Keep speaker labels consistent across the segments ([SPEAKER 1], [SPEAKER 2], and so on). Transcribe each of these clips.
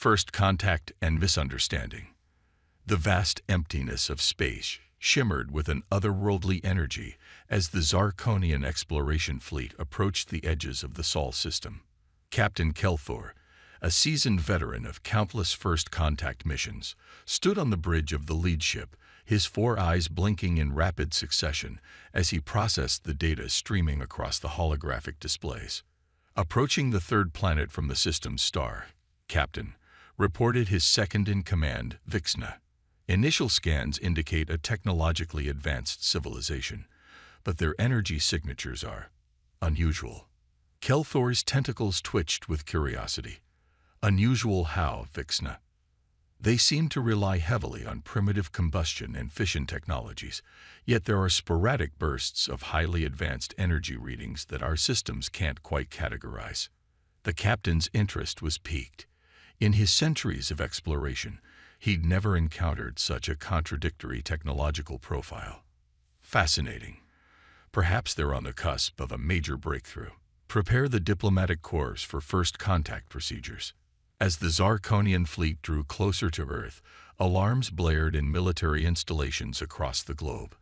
[SPEAKER 1] First contact and misunderstanding. The vast emptiness of space shimmered with an otherworldly energy as the Zarkonian exploration fleet approached the edges of the Sol system. Captain Kelthor, a seasoned veteran of countless first contact missions, stood on the bridge of the lead ship, his four eyes blinking in rapid succession as he processed the data streaming across the holographic displays. Approaching the third planet from the system's star, Captain reported his second-in-command, Vixna. Initial scans indicate a technologically advanced civilization, but their energy signatures are unusual. Kelthor's tentacles twitched with curiosity. Unusual how, Vixna? They seem to rely heavily on primitive combustion and fission technologies, yet there are sporadic bursts of highly advanced energy readings that our systems can't quite categorize. The captain's interest was piqued. In his centuries of exploration, he'd never encountered such a contradictory technological profile. Fascinating. Perhaps they're on the cusp of a major breakthrough. Prepare the diplomatic corps for first contact procedures. As the Zarkonian fleet drew closer to Earth, alarms blared in military installations across the globe.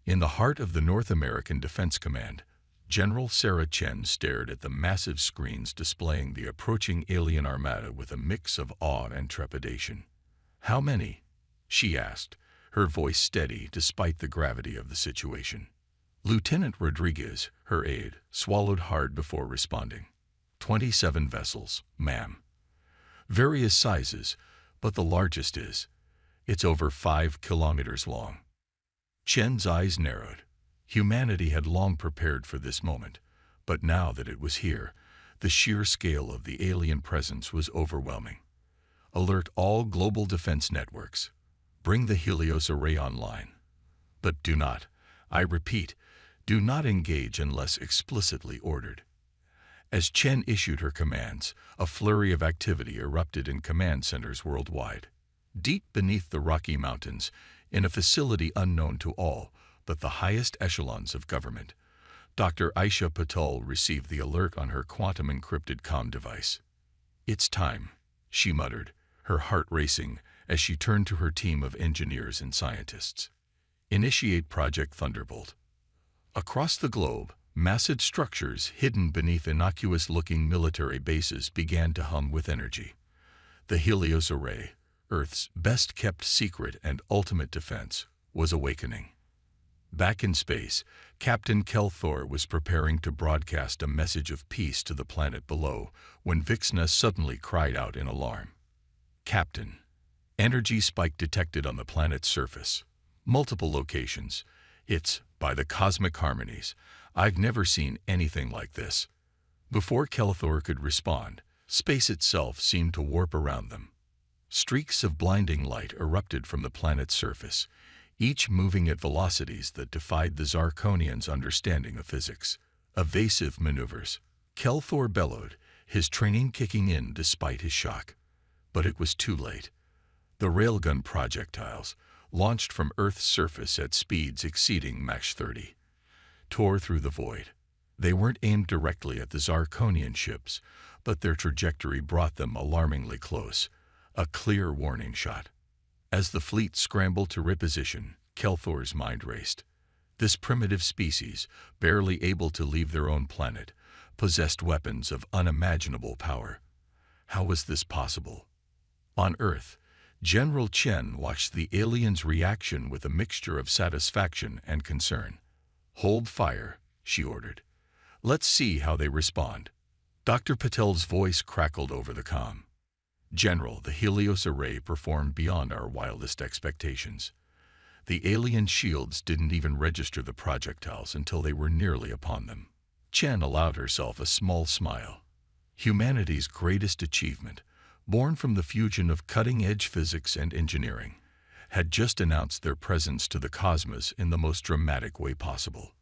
[SPEAKER 1] In the heart of the North American Defense Command, General Sarah Chen stared at the massive screens displaying the approaching alien armada with a mix of awe and trepidation. "How many?" she asked, her voice steady despite the gravity of the situation. Lieutenant Rodriguez, her aide, swallowed hard before responding. 27 vessels, ma'am. Various sizes, but the largest it's over 5 kilometers long. Chen's eyes narrowed. Humanity had long prepared for this moment, but now that it was here, the sheer scale of the alien presence was overwhelming. Alert all global defense networks. Bring the Helios array online. But do not, I repeat, do not engage unless explicitly ordered. As Chen issued her commands, a flurry of activity erupted in command centers worldwide. Deep beneath the Rocky Mountains, in a facility unknown to all but the highest echelons of government, Dr. Aisha Patel received the alert on her quantum-encrypted comm device. "It's time," she muttered, her heart racing as she turned to her team of engineers and scientists. "Initiate Project Thunderbolt." Across the globe, massive structures hidden beneath innocuous-looking military bases began to hum with energy. The Helios array, Earth's best-kept secret and ultimate defense, was awakening. Back in space, Captain Kelthor was preparing to broadcast a message of peace to the planet below when Vixna suddenly cried out in alarm. "Captain, energy spike detected on the planet's surface. Multiple locations. It's, by the cosmic harmonies, I've never seen anything like this." Before Kelthor could respond, space itself seemed to warp around them. Streaks of blinding light erupted from the planet's surface, each moving at velocities that defied the Zarkonians' understanding of physics. Evasive maneuvers. Kelthor bellowed, his training kicking in despite his shock. But it was too late. The railgun projectiles, launched from Earth's surface at speeds exceeding Mach 30, tore through the void. They weren't aimed directly at the Zarkonian ships, but their trajectory brought them alarmingly close, a clear warning shot. As the fleet scrambled to reposition, Kelthor's mind raced. This primitive species, barely able to leave their own planet, possessed weapons of unimaginable power. How was this possible? On Earth, General Chen watched the aliens' reaction with a mixture of satisfaction and concern. "Hold fire," she ordered. "Let's see how they respond." Dr. Patel's voice crackled over the comm. "General, the Helios array performed beyond our wildest expectations. The alien shields didn't even register the projectiles until they were nearly upon them." Chen allowed herself a small smile. Humanity's greatest achievement, born from the fusion of cutting-edge physics and engineering, had just announced their presence to the cosmos in the most dramatic way possible.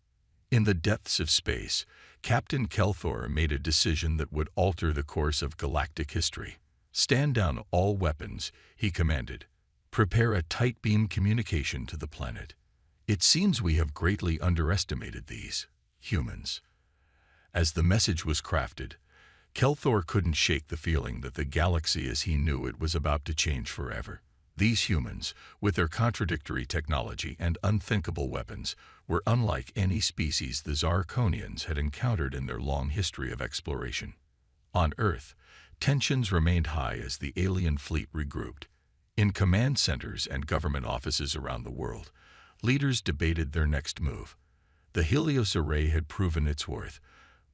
[SPEAKER 1] In the depths of space, Captain Kelthor made a decision that would alter the course of galactic history. "Stand down all weapons," he commanded. "Prepare a tight beam communication to the planet. It seems we have greatly underestimated these humans." As the message was crafted, Kelthor couldn't shake the feeling that the galaxy as he knew it was about to change forever. These humans, with their contradictory technology and unthinkable weapons, were unlike any species the Zarkonians had encountered in their long history of exploration. On Earth, tensions remained high as the alien fleet regrouped. In command centers and government offices around the world, leaders debated their next move. The Helios array had proven its worth,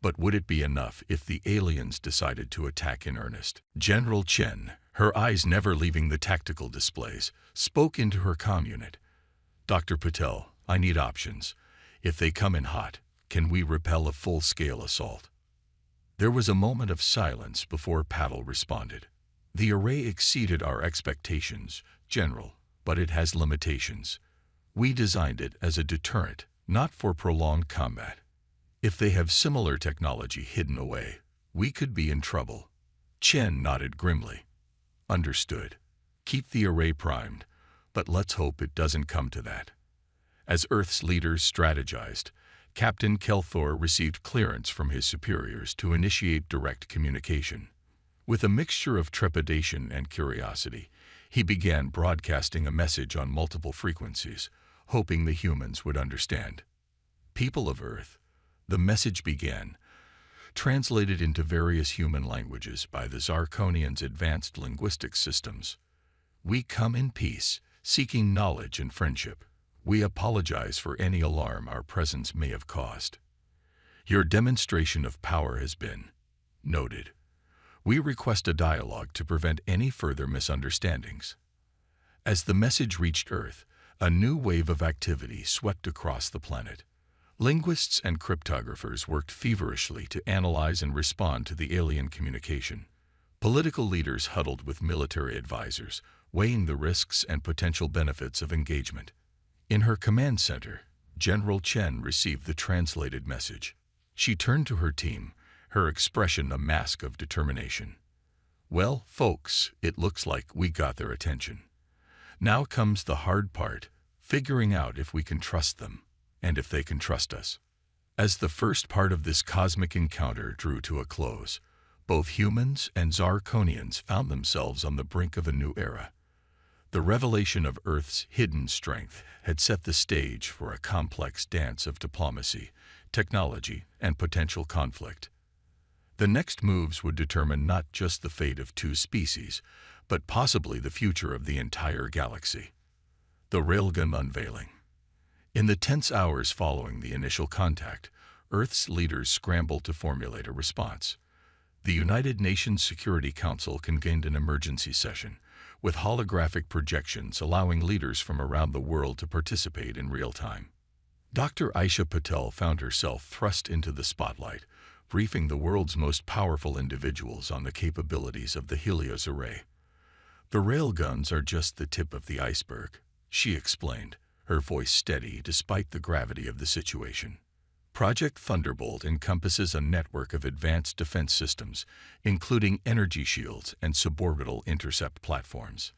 [SPEAKER 1] but would it be enough if the aliens decided to attack in earnest? General Chen, her eyes never leaving the tactical displays, spoke into her comm unit. "Dr. Patel, I need options. If they come in hot, can we repel a full-scale assault?" There was a moment of silence before Patel responded. "The array exceeded our expectations, General, but it has limitations. We designed it as a deterrent, not for prolonged combat. If they have similar technology hidden away, we could be in trouble." Chen nodded grimly. "Understood. Keep the array primed, but let's hope it doesn't come to that." As Earth's leaders strategized, Captain Kelthor received clearance from his superiors to initiate direct communication. With a mixture of trepidation and curiosity, he began broadcasting a message on multiple frequencies, hoping the humans would understand. "People of Earth," the message began, translated into various human languages by the Zarkonians' advanced linguistic systems. "We come in peace, seeking knowledge and friendship. We apologize for any alarm our presence may have caused. Your demonstration of power has been noted. We request a dialogue to prevent any further misunderstandings." As the message reached Earth, a new wave of activity swept across the planet. Linguists and cryptographers worked feverishly to analyze and respond to the alien communication. Political leaders huddled with military advisors, weighing the risks and potential benefits of engagement. In her command center, General Chen received the translated message. She turned to her team, her expression a mask of determination. "Well, folks, it looks like we got their attention. Now comes the hard part, figuring out if we can trust them, and if they can trust us." As the first part of this cosmic encounter drew to a close, both humans and Zarkonians found themselves on the brink of a new era. The revelation of Earth's hidden strength had set the stage for a complex dance of diplomacy, technology, and potential conflict. The next moves would determine not just the fate of two species, but possibly the future of the entire galaxy. The Railgun unveiling. In the tense hours following the initial contact, Earth's leaders scrambled to formulate a response. The United Nations Security Council convened an emergency session, with holographic projections allowing leaders from around the world to participate in real time. Dr. Aisha Patel found herself thrust into the spotlight, briefing the world's most powerful individuals on the capabilities of the Helios array. "The railguns are just the tip of the iceberg," she explained, her voice steady despite the gravity of the situation. "Project Thunderbolt encompasses a network of advanced defense systems, including energy shields and suborbital intercept platforms."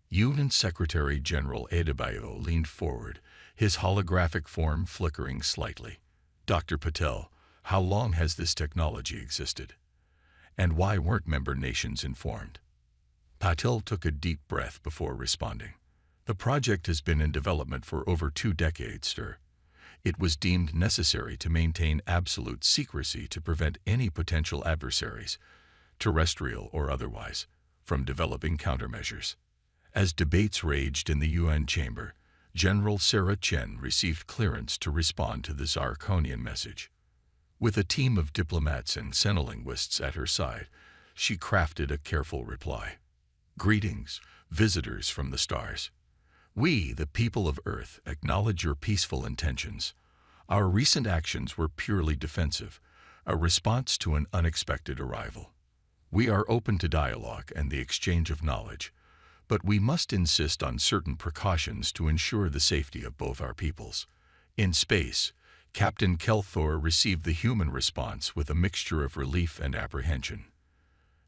[SPEAKER 1] UN Secretary General Adebayo leaned forward, his holographic form flickering slightly. "Dr. Patel, how long has this technology existed? And why weren't member nations informed?" Patel took a deep breath before responding. "The project has been in development for over 2 decades, sir. It was deemed necessary to maintain absolute secrecy to prevent any potential adversaries, terrestrial or otherwise, from developing countermeasures." As debates raged in the UN chamber, General Sarah Chen received clearance to respond to the Zarkonian message. With a team of diplomats and xenolinguists at her side, she crafted a careful reply. "Greetings, visitors from the stars. We, the people of Earth, acknowledge your peaceful intentions. Our recent actions were purely defensive, a response to an unexpected arrival. We are open to dialogue and the exchange of knowledge, but we must insist on certain precautions to ensure the safety of both our peoples." In space, Captain Kelthor received the human response with a mixture of relief and apprehension.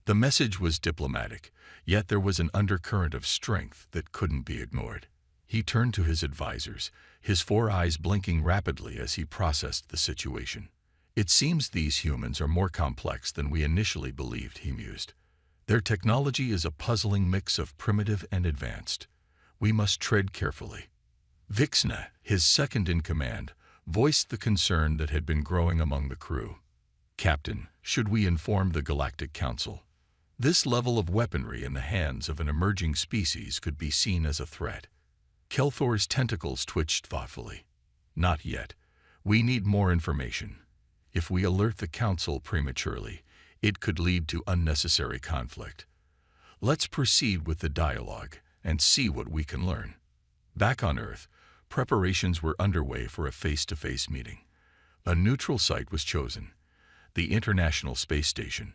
[SPEAKER 1] The message was diplomatic, yet there was an undercurrent of strength that couldn't be ignored. He turned to his advisors, his 4 eyes blinking rapidly as he processed the situation. It seems these humans are more complex than we initially believed, he mused. Their technology is a puzzling mix of primitive and advanced. We must tread carefully. Vixna, his second-in-command, voiced the concern that had been growing among the crew. Captain, should we inform the Galactic Council? This level of weaponry in the hands of an emerging species could be seen as a threat. Kelthor's tentacles twitched thoughtfully. Not yet. We need more information. If we alert the Council prematurely, it could lead to unnecessary conflict. Let's proceed with the dialogue and see what we can learn. Back on Earth, preparations were underway for a face-to-face meeting. A neutral site was chosen, the International Space Station,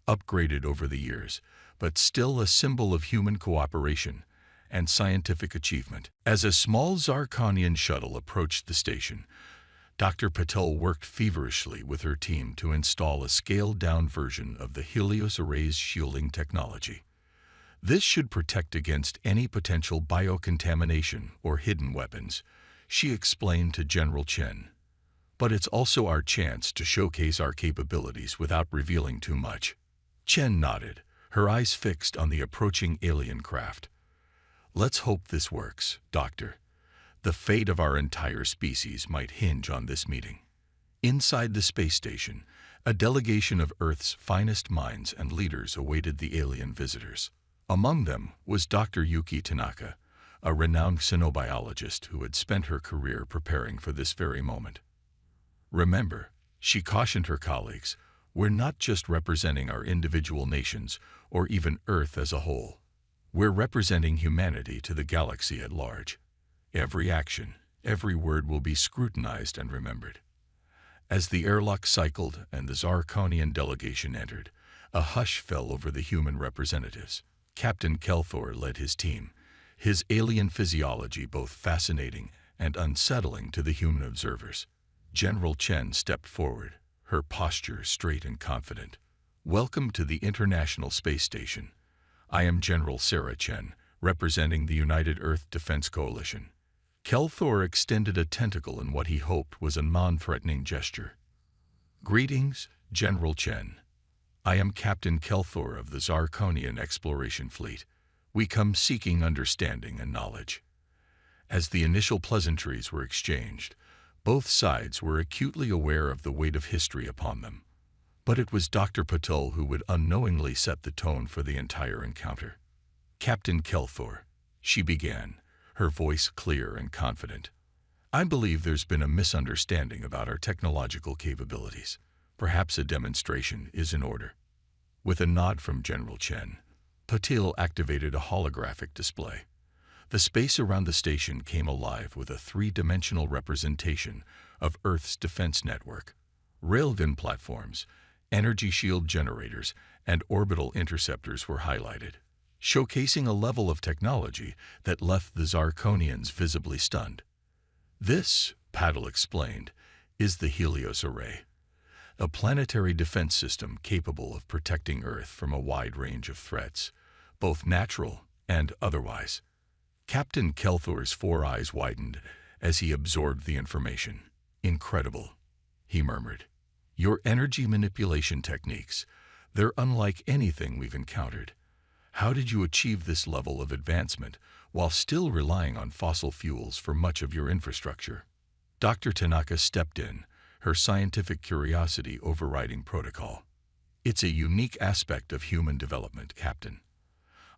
[SPEAKER 1] upgraded over the years, but still a symbol of human cooperation and scientific achievement. As a small Zarkonian shuttle approached the station, Dr. Patel worked feverishly with her team to install a scaled-down version of the Helios Array's shielding technology. This should protect against any potential biocontamination or hidden weapons, she explained to General Chen. But it's also our chance to showcase our capabilities without revealing too much. Chen nodded, her eyes fixed on the approaching alien craft. Let's hope this works, Doctor. The fate of our entire species might hinge on this meeting. Inside the space station, a delegation of Earth's finest minds and leaders awaited the alien visitors. Among them was Dr. Yuki Tanaka, a renowned xenobiologist who had spent her career preparing for this very moment. Remember, she cautioned her colleagues, we're not just representing our individual nations or even Earth as a whole. We're representing humanity to the galaxy at large. Every action, every word will be scrutinized and remembered. As the airlock cycled and the Zarkonian delegation entered, a hush fell over the human representatives. Captain Kelthor led his team, his alien physiology both fascinating and unsettling to the human observers. General Chen stepped forward, her posture straight and confident. Welcome to the International Space Station. I am General Sarah Chen, representing the United Earth Defense Coalition. Kelthor extended a tentacle in what he hoped was a non-threatening gesture. Greetings, General Chen. I am Captain Kelthor of the Zarkonian Exploration Fleet. We come seeking understanding and knowledge. As the initial pleasantries were exchanged, both sides were acutely aware of the weight of history upon them. But it was Dr. Patel who would unknowingly set the tone for the entire encounter. Captain Kelthor, she began, her voice clear and confident. I believe there's been a misunderstanding about our technological capabilities. Perhaps a demonstration is in order. With a nod from General Chen, Patel activated a holographic display. The space around the station came alive with a three-dimensional representation of Earth's defense network. Railgun platforms, energy shield generators, and orbital interceptors were highlighted, showcasing a level of technology that left the Zarkonians visibly stunned. This, Patel explained, is the Helios Array, a planetary defense system capable of protecting Earth from a wide range of threats, both natural and otherwise. Captain Kelthor's four eyes widened as he absorbed the information. Incredible, he murmured. Your energy manipulation techniques, they're unlike anything we've encountered. How did you achieve this level of advancement while still relying on fossil fuels for much of your infrastructure? Dr. Tanaka stepped in, her scientific curiosity overriding protocol. It's a unique aspect of human development, Captain.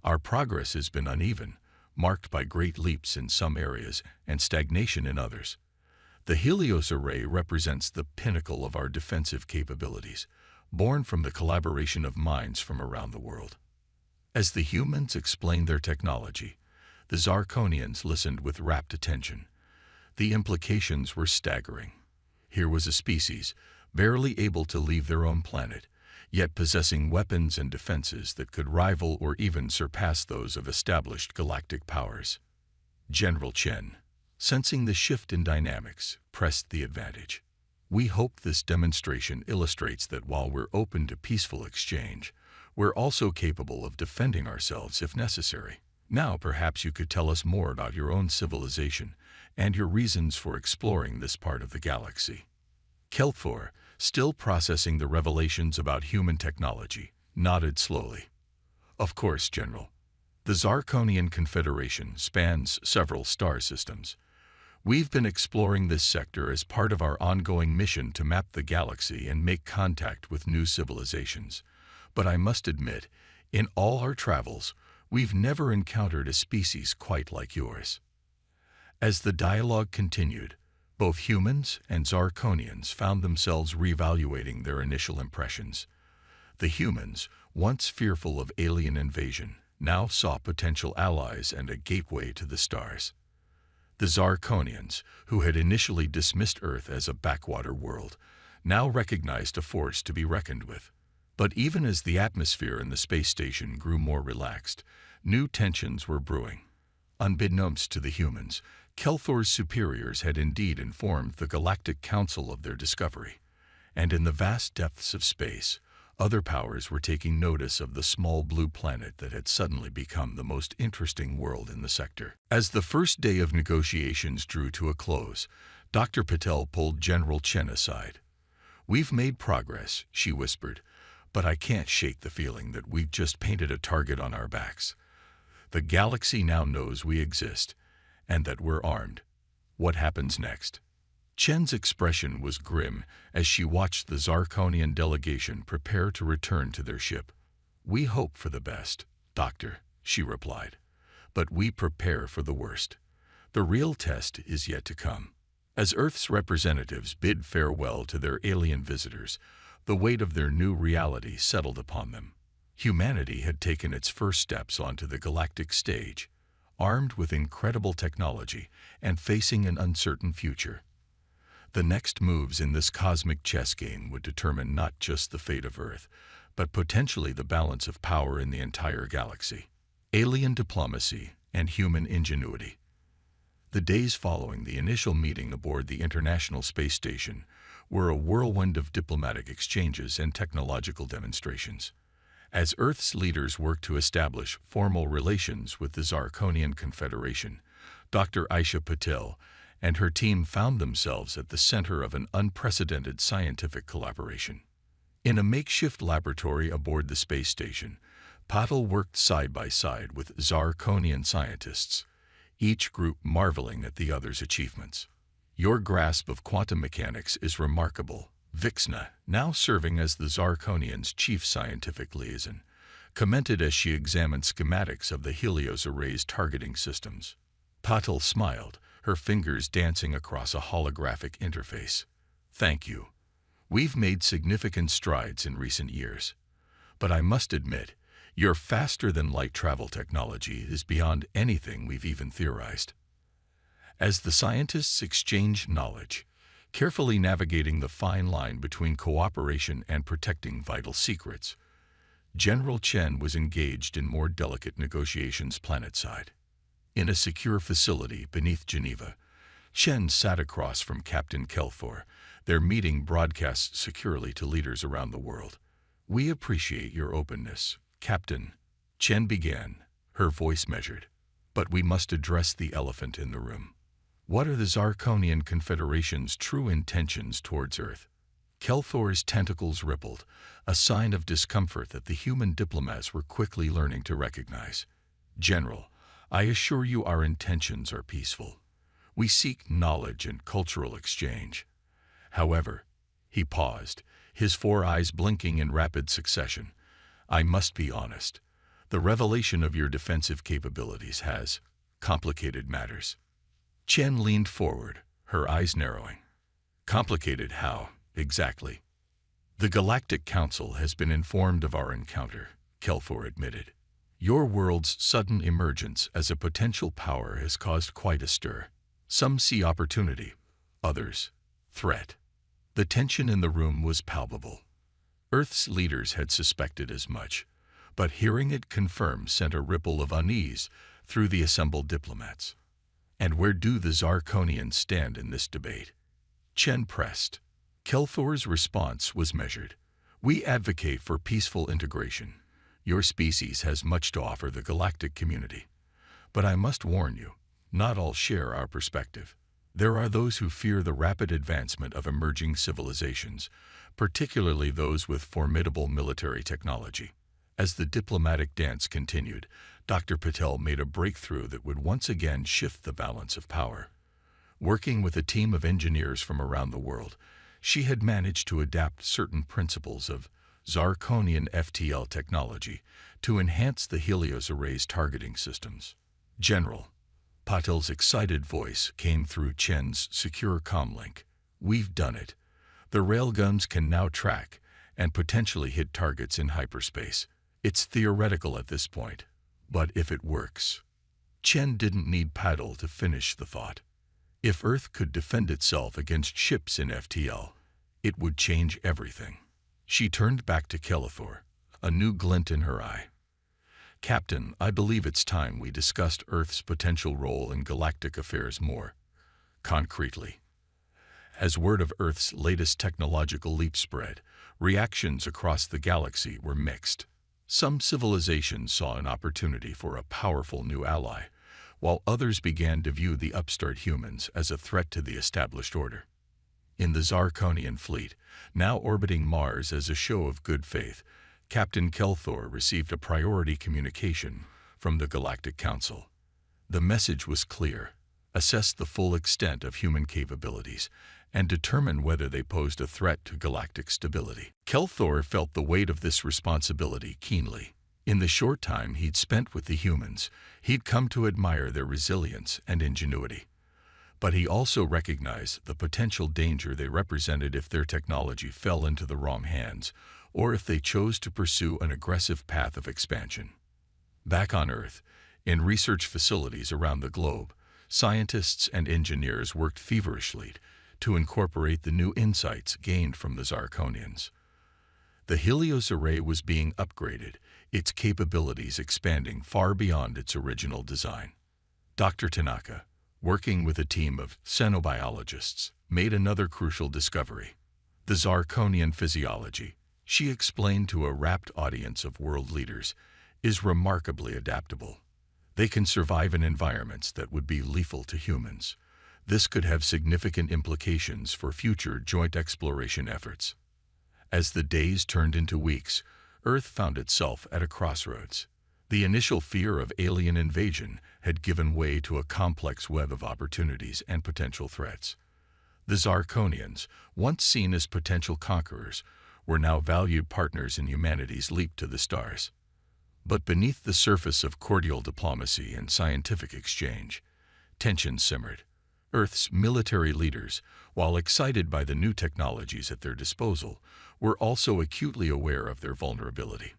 [SPEAKER 1] Our progress has been uneven, marked by great leaps in some areas and stagnation in others. The Helios Array represents the pinnacle of our defensive capabilities, born from the collaboration of minds from around the world. As the humans explained their technology, the Zarkonians listened with rapt attention. The implications were staggering. Here was a species, barely able to leave their own planet, yet possessing weapons and defenses that could rival or even surpass those of established galactic powers. General Chen, sensing the shift in dynamics, pressed the advantage. We hope this demonstration illustrates that while we're open to peaceful exchange, we're also capable of defending ourselves if necessary. Now perhaps you could tell us more about your own civilization and your reasons for exploring this part of the galaxy. Kelthor, still processing the revelations about human technology, nodded slowly. Of course, General. The Zarkonian Confederation spans several star systems. We've been exploring this sector as part of our ongoing mission to map the galaxy and make contact with new civilizations. But I must admit, in all our travels, we've never encountered a species quite like yours. As the dialogue continued, both humans and Zarkonians found themselves reevaluating their initial impressions. The humans, once fearful of alien invasion, now saw potential allies and a gateway to the stars. The Zarkonians, who had initially dismissed Earth as a backwater world, now recognized a force to be reckoned with. But even as the atmosphere in the space station grew more relaxed, new tensions were brewing. Unbeknownst to the humans, Kelthor's superiors had indeed informed the Galactic Council of their discovery, and in the vast depths of space, other powers were taking notice of the small blue planet that had suddenly become the most interesting world in the sector. As the first day of negotiations drew to a close, Dr. Patel pulled General Chen aside. "We've made progress," she whispered, "but I can't shake the feeling that we've just painted a target on our backs. The galaxy now knows we exist, and that we're armed. What happens next?" Chen's expression was grim as she watched the Zarkonian delegation prepare to return to their ship. "We hope for the best, Doctor," she replied, "but we prepare for the worst. The real test is yet to come." As Earth's representatives bid farewell to their alien visitors, the weight of their new reality settled upon them. Humanity had taken its first steps onto the galactic stage, armed with incredible technology and facing an uncertain future. The next moves in this cosmic chess game would determine not just the fate of Earth, but potentially the balance of power in the entire galaxy. Alien diplomacy and human ingenuity. The days following the initial meeting aboard the International Space Station were a whirlwind of diplomatic exchanges and technological demonstrations. As Earth's leaders worked to establish formal relations with the Zarkonian Confederation, Dr. Aisha Patel and her team found themselves at the center of an unprecedented scientific collaboration. In a makeshift laboratory aboard the space station, Patel worked side by side with Zarkonian scientists, each group marveling at the other's achievements. "Your grasp of quantum mechanics is remarkable," Vixna, now serving as the Zarkonians' chief scientific liaison, commented as she examined schematics of the Helios Array's targeting systems. Patel smiled, her fingers dancing across a holographic interface. "Thank you. We've made significant strides in recent years. But I must admit, your faster-than-light travel technology is beyond anything we've even theorized." As the scientists exchanged knowledge, carefully navigating the fine line between cooperation and protecting vital secrets, General Chen was engaged in more delicate negotiations planetside. In a secure facility beneath Geneva, Chen sat across from Captain Kelthor, their meeting broadcast securely to leaders around the world. "We appreciate your openness, Captain," Chen began, her voice measured. "But we must address the elephant in the room. What are the Zarkonian Confederation's true intentions towards Earth?" Kelthor's tentacles rippled, a sign of discomfort that the human diplomats were quickly learning to recognize. "General, I assure you our intentions are peaceful. We seek knowledge and cultural exchange. However," he paused, his four eyes blinking in rapid succession, "I must be honest. The revelation of your defensive capabilities has complicated matters." Chen leaned forward, her eyes narrowing. "Complicated how, exactly?" "The Galactic Council has been informed of our encounter," Kelthor admitted. "Your world's sudden emergence as a potential power has caused quite a stir. Some see opportunity, others threat." The tension in the room was palpable. Earth's leaders had suspected as much, but hearing it confirmed sent a ripple of unease through the assembled diplomats. "And where do the Zarkonians stand in this debate?" Chen pressed. Kelthor's response was measured. "We advocate for peaceful integration. Your species has much to offer the galactic community. But I must warn you, not all share our perspective. There are those who fear the rapid advancement of emerging civilizations, particularly those with formidable military technology. As the diplomatic dance continued, Dr. Patel made a breakthrough that would once again shift the balance of power. Working with a team of engineers from around the world, she had managed to adapt certain principles of Zirconian FTL technology to enhance the Helios Array's targeting systems. General, Patel's excited voice came through Chen's secure comlink. We've done it. The railguns can now track and potentially hit targets in hyperspace. It's theoretical at this point, but if it works. Chen didn't need Patel to finish the thought. If Earth could defend itself against ships in FTL, it would change everything. She turned back to Kelethor, a new glint in her eye. Captain, I believe it's time we discussed Earth's potential role in galactic affairs more concretely. As word of Earth's latest technological leap spread, reactions across the galaxy were mixed. Some civilizations saw an opportunity for a powerful new ally, while others began to view the upstart humans as a threat to the established order. In the Zirconian fleet, now orbiting Mars as a show of good faith, Captain Kelthor received a priority communication from the Galactic Council. The message was clear: assess the full extent of human capabilities and determine whether they posed a threat to galactic stability. Kelthor felt the weight of this responsibility keenly. In the short time he'd spent with the humans, he'd come to admire their resilience and ingenuity. But he also recognized the potential danger they represented if their technology fell into the wrong hands, or if they chose to pursue an aggressive path of expansion. Back on Earth, in research facilities around the globe, scientists and engineers worked feverishly to incorporate the new insights gained from the Zirconians. The Helios Array was being upgraded, its capabilities expanding far beyond its original design. Dr. Tanaka, working with a team of xenobiologists, made another crucial discovery: the Zirconian physiology, she explained to a rapt audience of world leaders, is remarkably adaptable. They can survive in environments that would be lethal to humans. This could have significant implications for future joint exploration efforts. As the days turned into weeks, Earth found itself at a crossroads. The initial fear of alien invasion had given way to a complex web of opportunities and potential threats. The Zirconians, once seen as potential conquerors, were now valued partners in humanity's leap to the stars. But beneath the surface of cordial diplomacy and scientific exchange, tension simmered. Earth's military leaders, while excited by the new technologies at their disposal, were also acutely aware of their vulnerability.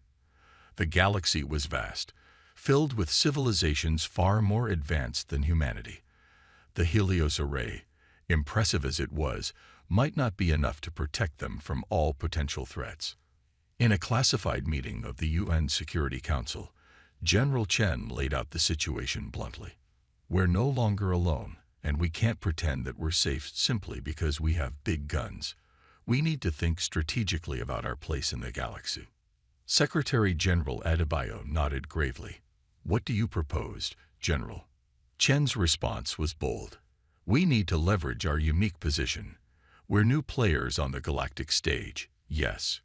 [SPEAKER 1] The galaxy was vast, filled with civilizations far more advanced than humanity. The Helios Array, impressive as it was, might not be enough to protect them from all potential threats. In a classified meeting of the UN Security Council, General Chen laid out the situation bluntly. We're no longer alone, and we can't pretend that we're safe simply because we have big guns. We need to think strategically about our place in the galaxy. Secretary General Adebayo nodded gravely. What do you propose, General? Chen's response was bold. We need to leverage our unique position. We're new players on the galactic stage, yes.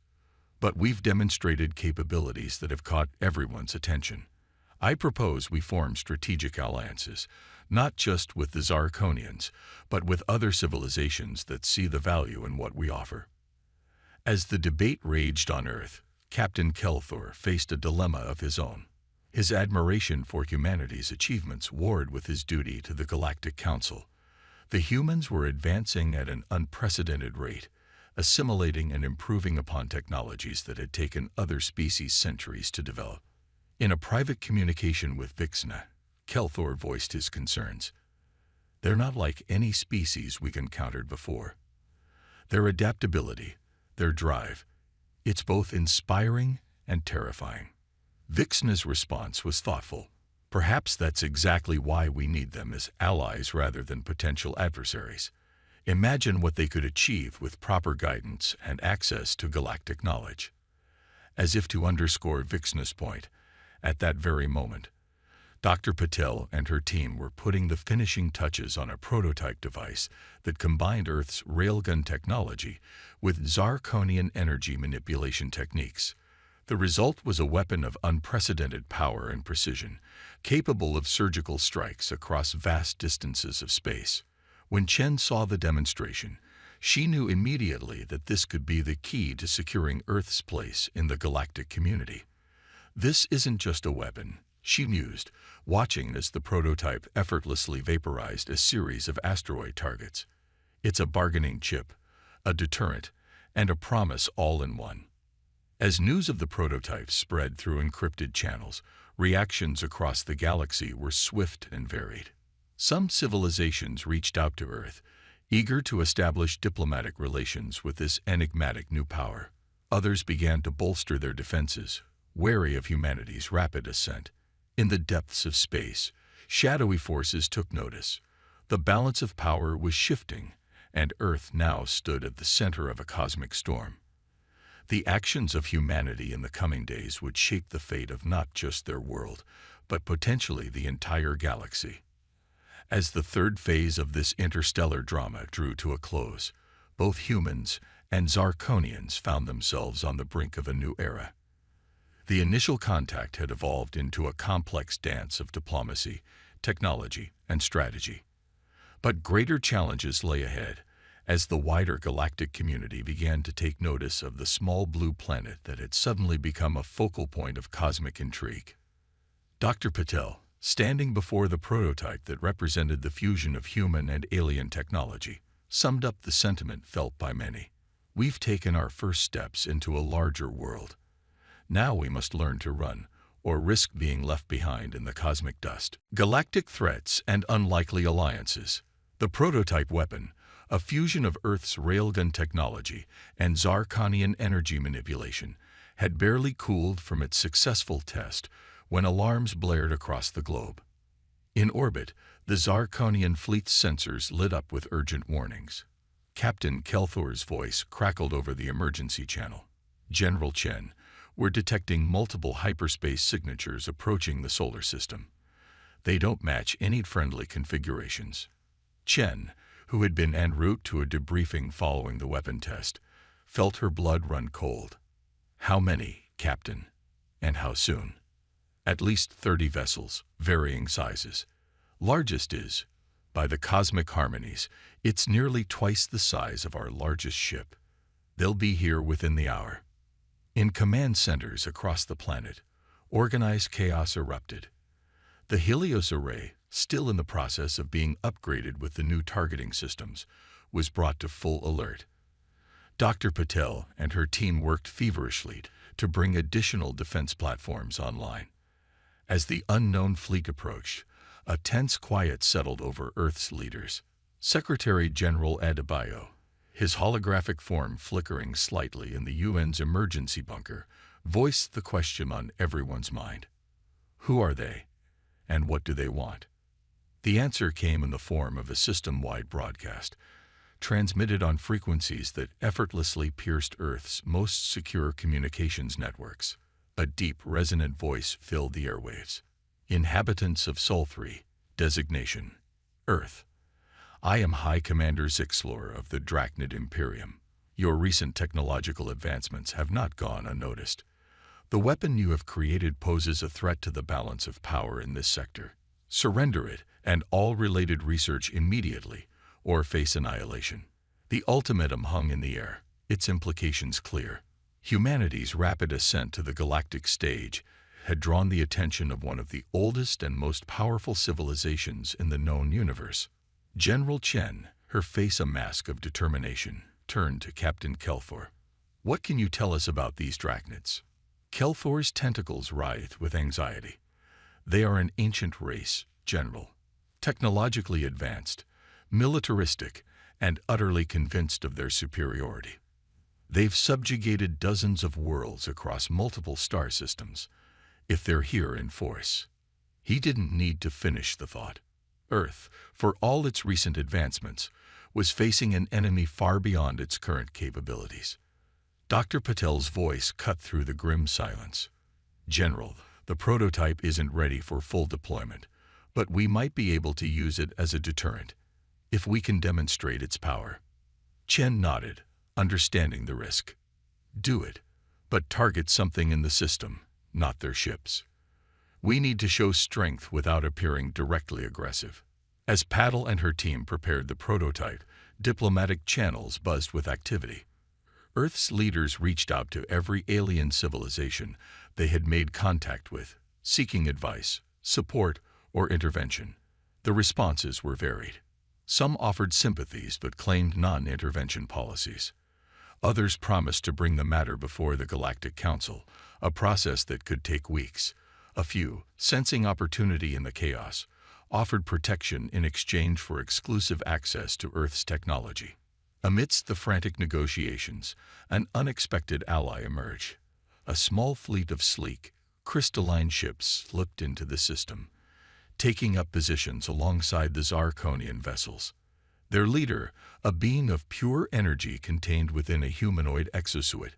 [SPEAKER 1] But we've demonstrated capabilities that have caught everyone's attention. I propose we form strategic alliances, not just with the Zirconians, but with other civilizations that see the value in what we offer. As the debate raged on Earth, Captain Kelthor faced a dilemma of his own. His admiration for humanity's achievements warred with his duty to the Galactic Council. The humans were advancing at an unprecedented rate, assimilating and improving upon technologies that had taken other species centuries to develop. In a private communication with Vixna, Kelthor voiced his concerns. They're not like any species we've encountered before. Their adaptability, their drive, it's both inspiring and terrifying. Vixna's response was thoughtful. Perhaps that's exactly why we need them as allies rather than potential adversaries. Imagine what they could achieve with proper guidance and access to galactic knowledge. As if to underscore Vixna's point, at that very moment, Dr. Patel and her team were putting the finishing touches on a prototype device that combined Earth's railgun technology with Zirconian energy manipulation techniques. The result was a weapon of unprecedented power and precision, capable of surgical strikes across vast distances of space. When Chen saw the demonstration, she knew immediately that this could be the key to securing Earth's place in the galactic community. This isn't just a weapon, she mused, watching as the prototype effortlessly vaporized a series of asteroid targets. It's a bargaining chip, a deterrent, and a promise all in one. As news of the prototype spread through encrypted channels, reactions across the galaxy were swift and varied. Some civilizations reached out to Earth, eager to establish diplomatic relations with this enigmatic new power. Others began to bolster their defenses, wary of humanity's rapid ascent. In the depths of space, shadowy forces took notice. The balance of power was shifting, and Earth now stood at the center of a cosmic storm. The actions of humanity in the coming days would shape the fate of not just their world, but potentially the entire galaxy. As the third phase of this interstellar drama drew to a close, both humans and Zirconians found themselves on the brink of a new era. The initial contact had evolved into a complex dance of diplomacy, technology, and strategy. But greater challenges lay ahead, as the wider galactic community began to take notice of the small blue planet that had suddenly become a focal point of cosmic intrigue. Dr. Patel, standing before the prototype that represented the fusion of human and alien technology, summed up the sentiment felt by many. We've taken our first steps into a larger world. Now we must learn to run, or risk being left behind in the cosmic dust. Galactic threats and unlikely alliances. The prototype weapon, a fusion of Earth's railgun technology and Zirconian energy manipulation, had barely cooled from its successful test when alarms blared across the globe. In orbit, the Zirconian fleet's sensors lit up with urgent warnings. Captain Kelthor's voice crackled over the emergency channel. General Chen, we're detecting multiple hyperspace signatures approaching the solar system. They don't match any friendly configurations. Chen, who had been en route to a debriefing following the weapon test, felt her blood run cold. How many, Captain? And how soon? At least 30 vessels, varying sizes. Largest is, by the cosmic harmonies, it's nearly twice the size of our largest ship. They'll be here within the hour. In command centers across the planet, organized chaos erupted. The Helios array, still in the process of being upgraded with the new targeting systems, was brought to full alert. Dr. Patel and her team worked feverishly to bring additional defense platforms online. As the unknown fleet approached, a tense quiet settled over Earth's leaders. Secretary General Adebayo, his holographic form flickering slightly in the UN's emergency bunker, voiced the question on everyone's mind. Who are they, and what do they want? The answer came in the form of a system-wide broadcast, transmitted on frequencies that effortlessly pierced Earth's most secure communications networks. A deep, resonant voice filled the airwaves. Inhabitants of Sol 3, designation, Earth. I am High Commander Zixlor of the Drachnid Imperium. Your recent technological advancements have not gone unnoticed. The weapon you have created poses a threat to the balance of power in this sector. Surrender it and all related research immediately, or face annihilation. The ultimatum hung in the air, its implications clear. Humanity's rapid ascent to the galactic stage had drawn the attention of one of the oldest and most powerful civilizations in the known universe. General Chen, her face a mask of determination, turned to Captain Kelthor. What can you tell us about these drachnids? Kelthor's tentacles writhed with anxiety. They are an ancient race, General. Technologically advanced, militaristic, and utterly convinced of their superiority. They've subjugated dozens of worlds across multiple star systems. If they're here in force. He didn't need to finish the thought. Earth, for all its recent advancements, was facing an enemy far beyond its current capabilities. Dr. Patel's voice cut through the grim silence. General, The prototype isn't ready for full deployment, but we might be able to use it as a deterrent, if we can demonstrate its power. Chen nodded, understanding the risk. Do it, but target something in the system, not their ships. We need to show strength without appearing directly aggressive. As Paddle and her team prepared the prototype, diplomatic channels buzzed with activity. Earth's leaders reached out to every alien civilization they had made contact with, seeking advice, support, or intervention. The responses were varied. Some offered sympathies but claimed non-intervention policies. Others promised to bring the matter before the Galactic Council, a process that could take weeks. A few, sensing opportunity in the chaos, offered protection in exchange for exclusive access to Earth's technology. Amidst the frantic negotiations, an unexpected ally emerged. A small fleet of sleek, crystalline ships slipped into the system, taking up positions alongside the Zarkonian vessels. Their leader, a being of pure energy contained within a humanoid exosuit,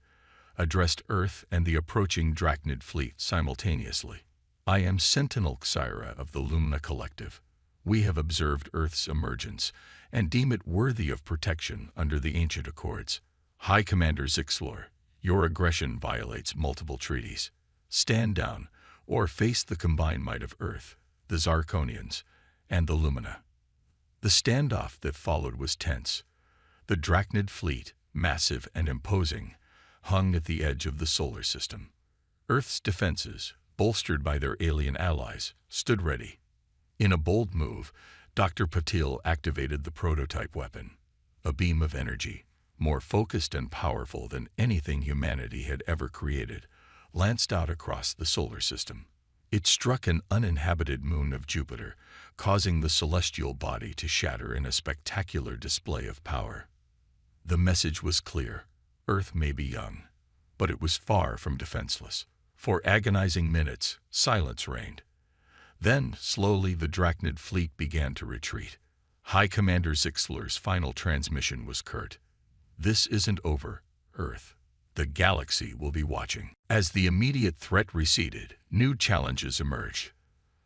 [SPEAKER 1] addressed Earth and the approaching Drachnid fleet simultaneously. I am Sentinel Xyra of the Lumina Collective. We have observed Earth's emergence and deem it worthy of protection under the ancient accords. High Commander Zixlor, your aggression violates multiple treaties. Stand down or face the combined might of Earth, the Zarkonians, and the Lumina. The standoff that followed was tense. The Drachnid fleet, massive and imposing, hung at the edge of the solar system. Earth's defenses, bolstered by their alien allies, stood ready. In a bold move, Dr. Patil activated the prototype weapon, a beam of energy, more focused and powerful than anything humanity had ever created, lanced out across the solar system. It struck an uninhabited moon of Jupiter, causing the celestial body to shatter in a spectacular display of power. The message was clear. Earth may be young, but it was far from defenseless. For agonizing minutes, silence reigned. Then, slowly, the Drachnid fleet began to retreat. High Commander Zixlor's final transmission was curt. This isn't over, Earth. The galaxy will be watching. As the immediate threat receded, new challenges emerged.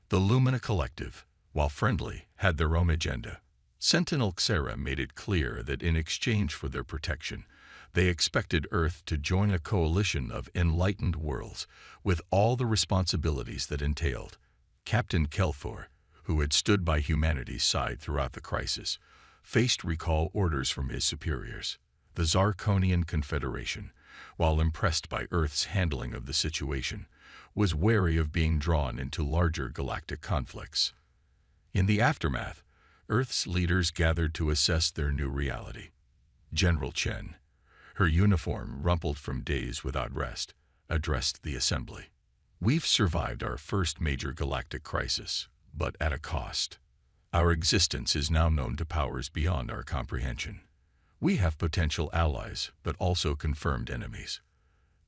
[SPEAKER 1] The Lumina Collective, while friendly, had their own agenda. Sentinel Xera made it clear that in exchange for their protection, they expected Earth to join a coalition of enlightened worlds with all the responsibilities that entailed. Captain Kelthor, who had stood by humanity's side throughout the crisis, faced recall orders from his superiors. The Zarkonian Confederation, while impressed by Earth's handling of the situation, was wary of being drawn into larger galactic conflicts. In the aftermath, Earth's leaders gathered to assess their new reality. General Chen, her uniform rumpled from days without rest, addressed the assembly. We've survived our first major galactic crisis, but at a cost. Our existence is now known to powers beyond our comprehension. We have potential allies, but also confirmed enemies.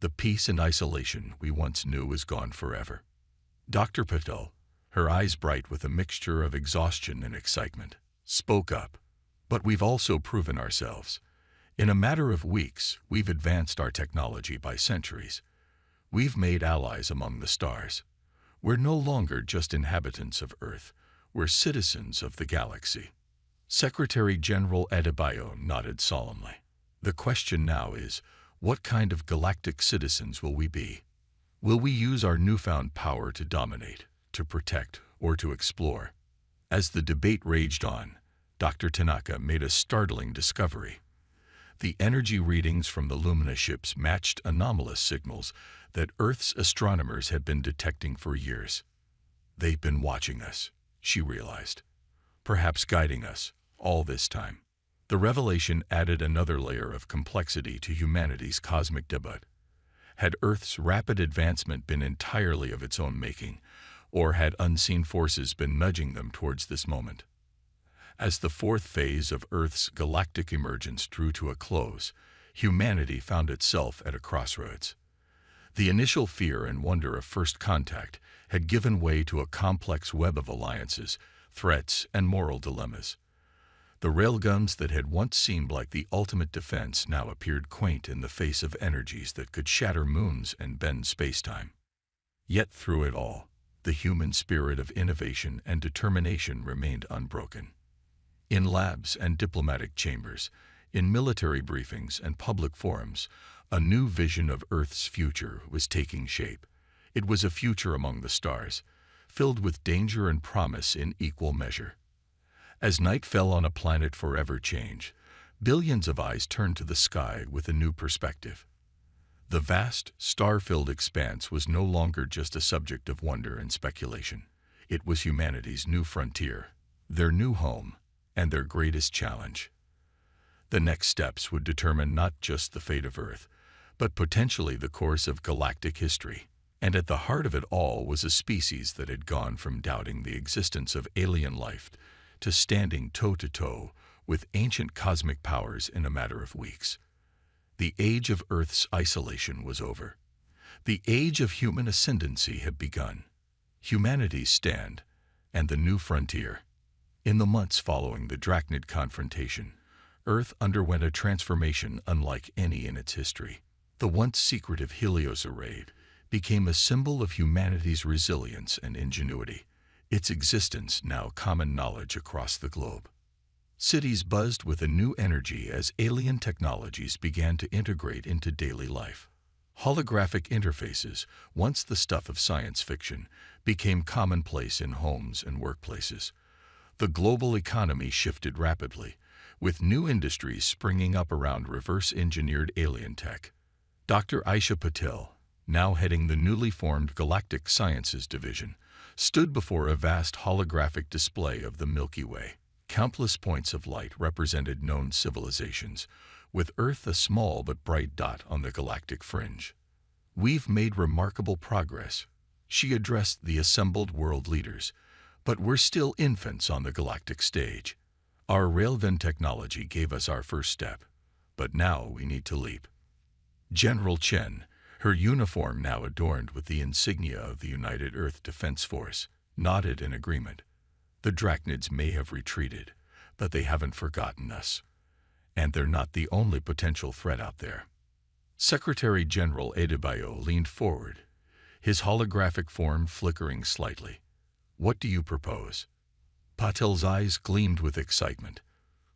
[SPEAKER 1] The peace and isolation we once knew is gone forever. Dr. Patel, her eyes bright with a mixture of exhaustion and excitement, spoke up. But we've also proven ourselves. In a matter of weeks, we've advanced our technology by centuries. We've made allies among the stars. We're no longer just inhabitants of Earth. We're citizens of the galaxy. Secretary General Adebayo nodded solemnly. The question now is, what kind of galactic citizens will we be? Will we use our newfound power to dominate, to protect, or to explore? As the debate raged on, Dr. Tanaka made a startling discovery. The energy readings from the Lumina ships matched anomalous signals that Earth's astronomers had been detecting for years. They've been watching us, she realized, perhaps guiding us all this time. The revelation added another layer of complexity to humanity's cosmic debut. Had Earth's rapid advancement been entirely of its own making, or had unseen forces been nudging them towards this moment? As the fourth phase of Earth's galactic emergence drew to a close, humanity found itself at a crossroads. The initial fear and wonder of first contact had given way to a complex web of alliances, threats, and moral dilemmas. The railguns that had once seemed like the ultimate defense now appeared quaint in the face of energies that could shatter moons and bend spacetime. Yet through it all, the human spirit of innovation and determination remained unbroken. In labs and diplomatic chambers, in military briefings and public forums, a new vision of Earth's future was taking shape. It was a future among the stars, filled with danger and promise in equal measure. As night fell on a planet forever changed, billions of eyes turned to the sky with a new perspective. The vast, star-filled expanse was no longer just a subject of wonder and speculation. It was humanity's new frontier, their new home, and their greatest challenge. The next steps would determine not just the fate of Earth, but potentially the course of galactic history. And at the heart of it all was a species that had gone from doubting the existence of alien life to standing toe-to-toe with ancient cosmic powers in a matter of weeks. The age of Earth's isolation was over. The age of human ascendancy had begun. Humanity's stand, and the new frontier. In the months following the Drachnid confrontation, Earth underwent a transformation unlike any in its history. The once secretive Helios array became a symbol of humanity's resilience and ingenuity, its existence now common knowledge across the globe. Cities buzzed with a new energy as alien technologies began to integrate into daily life. Holographic interfaces, once the stuff of science fiction, became commonplace in homes and workplaces. The global economy shifted rapidly, with new industries springing up around reverse-engineered alien tech. Dr. Aisha Patel, now heading the newly formed Galactic Sciences Division, stood before a vast holographic display of the Milky Way. Countless points of light represented known civilizations, with Earth a small but bright dot on the galactic fringe. "We've made remarkable progress," she addressed the assembled world leaders, "but we're still infants on the galactic stage. Our Railgun technology gave us our first step, but now we need to leap." General Chen, her uniform now adorned with the insignia of the United Earth Defense Force, nodded in agreement. "The Drachnids may have retreated, but they haven't forgotten us. And they're not the only potential threat out there." Secretary General Adebayo leaned forward, his holographic form flickering slightly. "What do you propose?" Patel's eyes gleamed with excitement.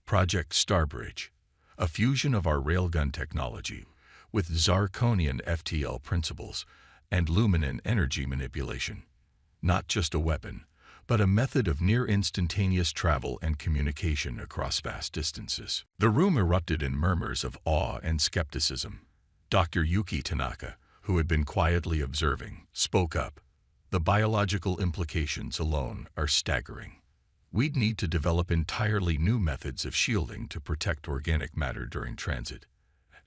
[SPEAKER 1] "Project Starbridge, a fusion of our railgun technology with Zarkonian FTL principles and Luminan energy manipulation. Not just a weapon, but a method of near-instantaneous travel and communication across vast distances." The room erupted in murmurs of awe and skepticism. Dr. Yuki Tanaka, who had been quietly observing, spoke up. "The biological implications alone are staggering. We'd need to develop entirely new methods of shielding to protect organic matter during transit."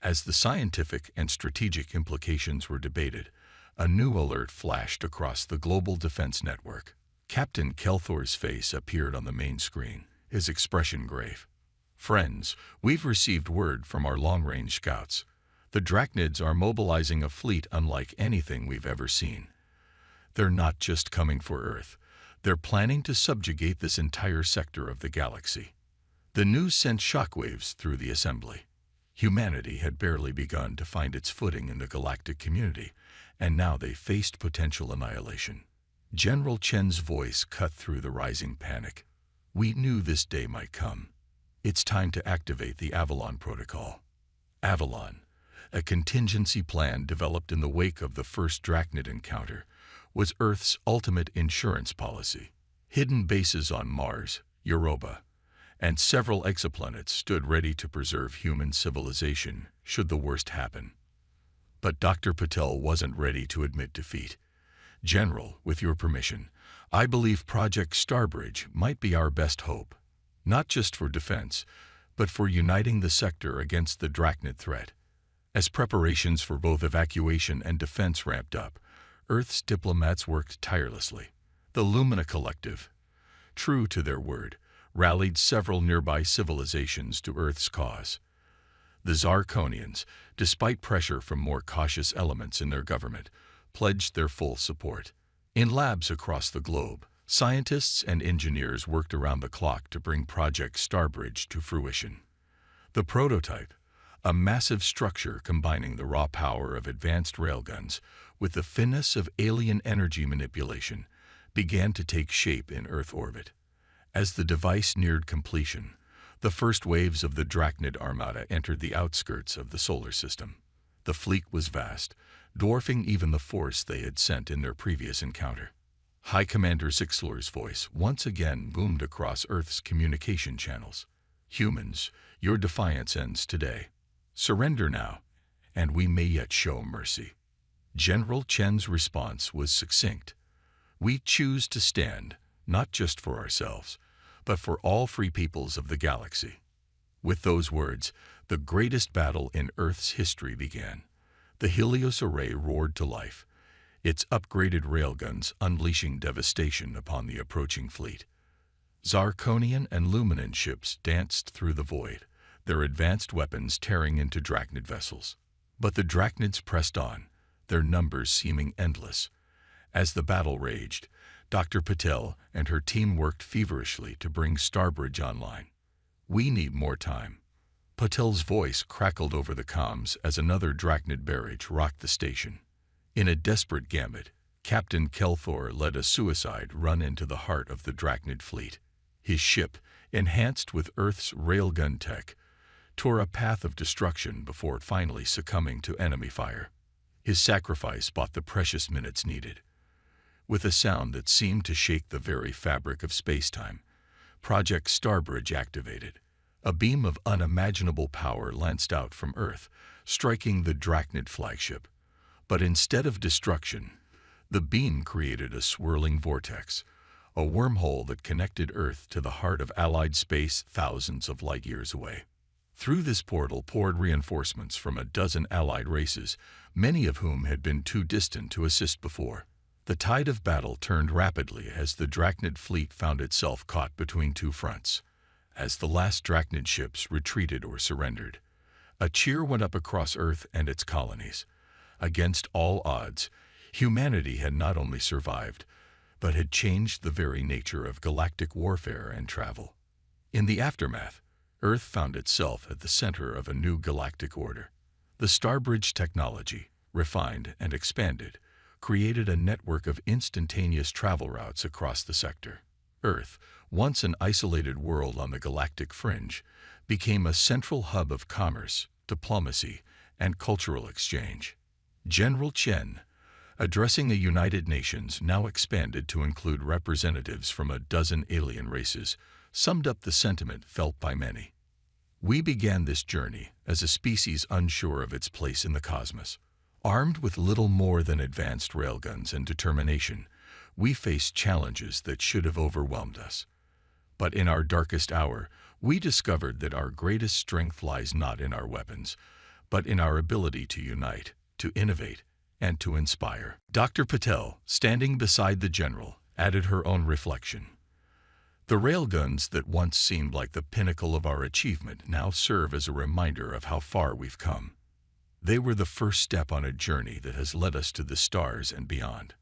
[SPEAKER 1] As the scientific and strategic implications were debated, a new alert flashed across the global defense network. Captain Kelthor's face appeared on the main screen, his expression grave. "Friends, we've received word from our long-range scouts. The Drachnids are mobilizing a fleet unlike anything we've ever seen. They're not just coming for Earth. They're planning to subjugate this entire sector of the galaxy." The news sent shockwaves through the assembly. Humanity had barely begun to find its footing in the galactic community, and now they faced potential annihilation. General Chen's voice cut through the rising panic. "We knew this day might come. It's time to activate the Avalon Protocol." Avalon, a contingency plan developed in the wake of the first Drachnid encounter, was Earth's ultimate insurance policy. Hidden bases on Mars, Europa, and several exoplanets stood ready to preserve human civilization should the worst happen. But Dr. Patel wasn't ready to admit defeat. "General, with your permission, I believe Project Starbridge might be our best hope, not just for defense, but for uniting the sector against the Drachnid threat." As preparations for both evacuation and defense ramped up, Earth's diplomats worked tirelessly. The Lumina Collective, true to their word, rallied several nearby civilizations to Earth's cause. The Zarkonians, despite pressure from more cautious elements in their government, pledged their full support. In labs across the globe, scientists and engineers worked around the clock to bring Project Starbridge to fruition. The prototype, A massive structure combining the raw power of advanced railguns with the finesse of alien energy manipulation began to take shape in Earth orbit. As the device neared completion, the first waves of the Drachnid Armada entered the outskirts of the solar system. The fleet was vast, dwarfing even the force they had sent in their previous encounter. High Commander Zixlor's voice once again boomed across Earth's communication channels. "Humans, your defiance ends today. Surrender now, and we may yet show mercy." General Chen's response was succinct. "We choose to stand, not just for ourselves, but for all free peoples of the galaxy." With those words, the greatest battle in Earth's history began. The Helios array roared to life, its upgraded railguns unleashing devastation upon the approaching fleet. Zarkonian and Luminan ships danced through the void, their advanced weapons tearing into Drachnid vessels. But the Drachnids pressed on, their numbers seeming endless. As the battle raged, Dr. Patel and her team worked feverishly to bring Starbridge online. "We need more time." Patel's voice crackled over the comms as another Drachnid barrage rocked the station. In a desperate gambit, Captain Kelthor led a suicide run into the heart of the Drachnid fleet. His ship, enhanced with Earth's railgun tech, tore a path of destruction before finally succumbing to enemy fire. His sacrifice bought the precious minutes needed. With a sound that seemed to shake the very fabric of space-time, Project Starbridge activated. A beam of unimaginable power lanced out from Earth, striking the Drachnid flagship. But instead of destruction, the beam created a swirling vortex, a wormhole that connected Earth to the heart of Allied space thousands of light years away. Through this portal poured reinforcements from a dozen Allied races, many of whom had been too distant to assist before. The tide of battle turned rapidly as the Drachnid fleet found itself caught between two fronts. As the last Drachnid ships retreated or surrendered, a cheer went up across Earth and its colonies. Against all odds, humanity had not only survived, but had changed the very nature of galactic warfare and travel. In the aftermath, Earth found itself at the center of a new galactic order. The Starbridge technology, refined and expanded, created a network of instantaneous travel routes across the sector. Earth, once an isolated world on the galactic fringe, became a central hub of commerce, diplomacy, and cultural exchange. General Chen, addressing the United Nations now expanded to include representatives from a dozen alien races, summed up the sentiment felt by many. "We began this journey as a species unsure of its place in the cosmos. Armed with little more than advanced railguns and determination, we faced challenges that should have overwhelmed us. But in our darkest hour, we discovered that our greatest strength lies not in our weapons, but in our ability to unite, to innovate, and to inspire." Dr. Patel, standing beside the general, added her own reflection. "The railguns that once seemed like the pinnacle of our achievement now serve as a reminder of how far we've come. They were the first step on a journey that has led us to the stars and beyond."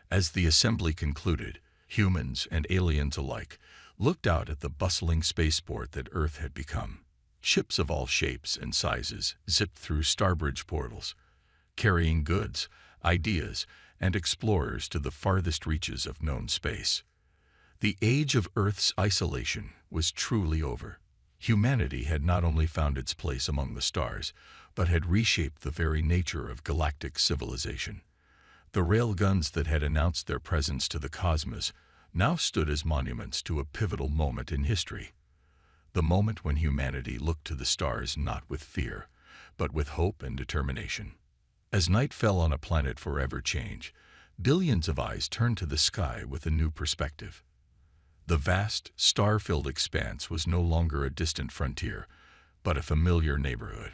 [SPEAKER 1] As the assembly concluded, humans and aliens alike looked out at the bustling spaceport that Earth had become. Ships of all shapes and sizes zipped through Starbridge portals, carrying goods, ideas, and explorers to the farthest reaches of known space. The age of Earth's isolation was truly over. Humanity had not only found its place among the stars, but had reshaped the very nature of galactic civilization. The railguns that had announced their presence to the cosmos now stood as monuments to a pivotal moment in history. The moment when humanity looked to the stars not with fear, but with hope and determination. As night fell on a planet forever changed, billions of eyes turned to the sky with a new perspective. The vast, star-filled expanse was no longer a distant frontier, but a familiar neighborhood.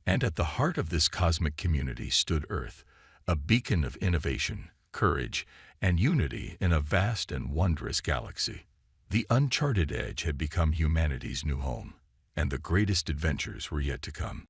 [SPEAKER 1] And at the heart of this cosmic community stood Earth, a beacon of innovation, courage, and unity in a vast and wondrous galaxy. The uncharted edge had become humanity's new home, and the greatest adventures were yet to come.